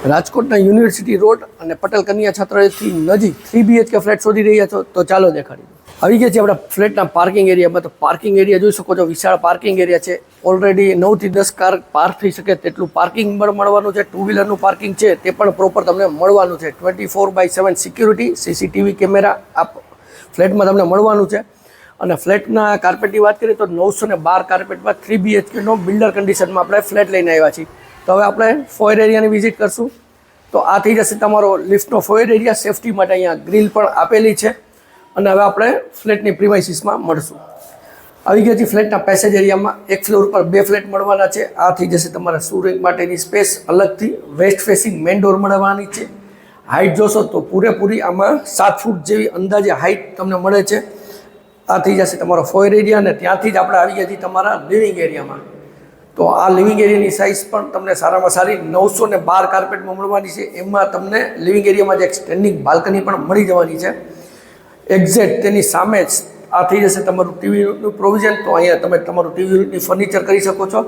રાજકોટના university road અને પટેલ કન્યા છાત્રાલયથી નજીક 3 BHK ફ્લેટ શોધી રહ્યા છો તો ચાલો દેખાડી. આવી ગયા છે આપણા ફ્લેટના પાર્કિંગ એરિયામાં. તો પાર્કિંગ એરિયા જોઈ શકો છો, વિશાળ પાર્કિંગ એરિયા છે. ઓલરેડી 9 થી 10 કાર પાર્ક થઈ શકે તેટલું પાર્કિંગ મળવાનું છે. 2 વ્હીલરનું પાર્કિંગ છે તે પણ પ્રોપર તમને મળવાનું છે. 24/7 સિક્યુરિટી, CCTV કેમેરા આ ફ્લેટમાં તમને મળવાનું છે. અને ફ્લેટના કાર્પેટની વાત કરીએ તો 912 કાર્પેટમાં 3 BHKનો બિલ્ડર કન્ડિશનમાં આપણે ફ્લેટ લઈને આવ્યા છીએ. તો હવે આપણે ફોયર એરિયાની વિઝિટ કરશું. તો આ થઈ જશે તમારો લિફ્ટનો ફોયર એરિયા. સેફટી માટે અહીંયા ગ્રીલ પણ આપેલી છે. અને હવે આપણે ફ્લેટની પ્રિમાઇસીસમાં મળશું. આવી ગયા છે ફ્લેટના પેસેજ એરિયામાં. એક ફ્લોર પર 2 ફ્લેટ મળવાના છે. આ થઈ જશે તમારા શૂટિંગ માટેની સ્પેસ. અલગથી વેસ્ટ ફેસિંગ મેઇન ડોર મળવાની છે. હાઇટ જોશો તો પૂરેપૂરી આમાં 7 ફૂટ જેવી અંદાજે હાઇટ તમને મળે છે. આ થઈ જશે તમારો ફોયર એરિયા. અને ત્યાંથી જ આપણે આવી ગયા છીએ તમારા લિવિંગ એરિયામાં. તો આ લિવિંગ એરિયાની સાઇઝ પણ તમને સારામાં સારી 912 કાર્પેટમાં મળવાની છે. એમાં તમને લિવિંગ એરિયામાં જ એક સ્ટેન્ડિંગ બાલ્કની પણ મળી જવાની છે. એક્ઝેક્ટ તેની સામે જ આ થઈ જશે તમારું ટીવીનું પ્રોવિઝન. તો અહીંયા તમે તમારું ટીવીની ફર્નિચર કરી શકો છો.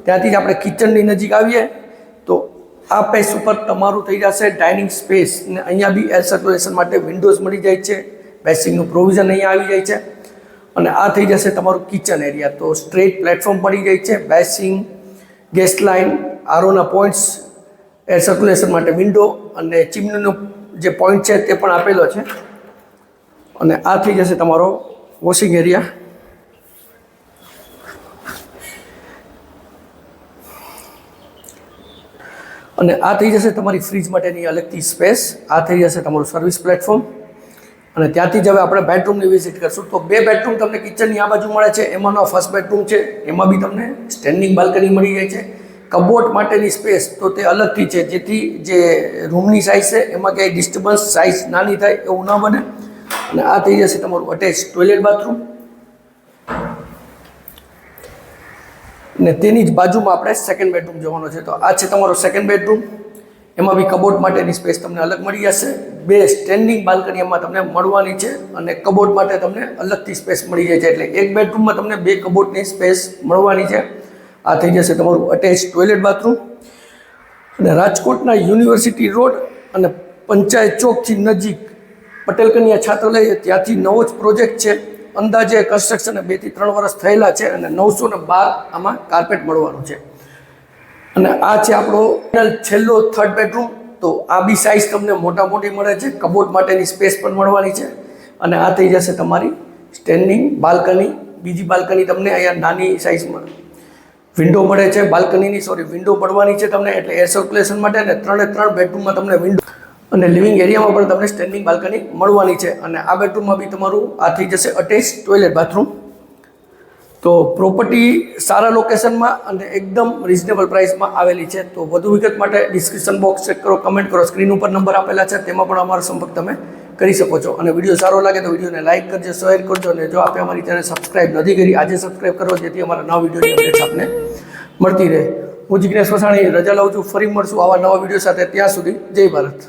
ત્યાંથી જ આપણે કિચનની નજીક આવીએ તો આ પેસ ઉપર તમારું થઈ જશે ડાઇનિંગ સ્પેસ. ને અહીંયા બી એર સર્ક્યુલેશન માટે વિન્ડોઝ મળી જાય છે. બેસિંગનું પ્રોવિઝન અહીંયા આવી જાય છે. અને આ થઈ જશે તમારું કિચન એરિયા. તો સ્ટ્રેટ પ્લેટફોર્મ પડી જાય છે. બેસિંગ, ગેસ લાઇન, આરોના પોઈન્ટ્સ, એર સર્ક્યુલેશન માટે વિન્ડો અને ચીમનીનો જે પોઈન્ટ છે તે પણ આપેલો છે. અને આ થઈ જશે તમારો વોશિંગ એરિયા. અને આ થઈ જશે તમારી ફ્રીજ માટેની અલગથી સ્પેસ. આ થઈ જશે તમારું સર્વિસ પ્લેટફોર્મ. અને ત્યાંથી જ હવે આપણે બેડરૂમની વિઝિટ કરશું. તો 2 બેડરૂમ તમને કિચનની આ બાજુ મળે છે. એમાંનો ફર્સ્ટ બેડરૂમ છે. એમાં બી તમને સ્ટેન્ડિંગ બાલ્કની મળી જાય છે. કબોર્ડ માટેની સ્પેસ તો તે અલગથી છે, જેથી જે રૂમની સાઇઝ છે એમાં ક્યાંય ડિસ્ટર્બન્સ, સાઇઝ નાની થાય એવું ન બને. અને આ થઈ જશે તમારું અટેચ ટોયલેટ બાથરૂમ. ને તેની જ બાજુમાં આપણે સેકન્ડ બેડરૂમ જોવાનો છે. તો આ છે તમારો સેકન્ડ બેડરૂમ. એમાં બી કબોર્ડ માટેની સ્પેસ તમને અલગ મળી જશે. 2 સ્ટેન્ડિંગ બાલ્કની એમાં તમને મળવાની છે. અને કબોર્ડ માટે તમને અલગથી સ્પેસ મળી જાય છે. એટલે એક બેડરૂમમાં તમને 2 કબોર્ડની સ્પેસ મળવાની છે. આ થઈ જશે તમારું અટેચ ટોયલેટ બાથરૂમ. અને રાજકોટના યુનિવર્સિટી રોડ અને પંચાયત ચોકથી નજીક પટેલ કન્યા છાત્રાલય, ત્યાંથી નવો જ પ્રોજેક્ટ છે. અંદાજે કન્સ્ટ્રક્શન 2 થી 3 વર્ષ થયેલા છે. અને 912 આમાં કાર્પેટ મળવાનું છે. અને આ છે આપણો છેલ્લો થર્ડ બેડરૂમ. તો આ બી સાઇઝ તમને મોટી મળે છે. કબોર્ડ માટેની સ્પેસ પણ મળવાની છે. અને આ થઈ જશે તમારી સ્ટેન્ડિંગ બાલ્કની. બીજી બાલ્કની તમને અહીંયા નાની સાઇઝમાં વિન્ડો મળે છે. વિન્ડો મળવાની છે તમને, એટલે એર સર્ક્યુલેશન માટે. અને 3 બેડરૂમમાં તમને વિન્ડો અને લિવિંગ એરિયામાં પણ તમને સ્ટેન્ડિંગ બાલ્કની મળવાની છે. અને આ બેડરૂમમાં બી તમારું આ થઈ જશે અટેચ ટોયલેટ બાથરૂમ. તો પ્રોપર્ટી સારા લોકેશનમાં અને એકદમ રિઝનેબલ પ્રાઇસમાં આવેલી છે. તો વધુ વિગત માટે ડિસ્ક્રિપ્શન બોક્સ ચેક કરો, કમેન્ટ કરો. સ્ક્રીન ઉપર નંબર આપેલા છે, તેમાં પણ અમારો સંપર્ક તમે કરી શકો છો. અને વિડીયો સારો લાગે તો વિડીયોને લાઇક કરજો, શેર કરજો. અને જો આપે અમારી ચેનલ સબસ્ક્રાઇબ નથી કરી, આજે સબસ્ક્રાઇબ કરો, જેથી અમારા નવા વિડીયોની અપડેટ્સ આપને મળતી રહે. હું જિગ્નેશ વસાણી રજા લઉં છું. ફરી મળશું આવા નવા વિડીયો સાથે. ત્યાં સુધી જય ભારત.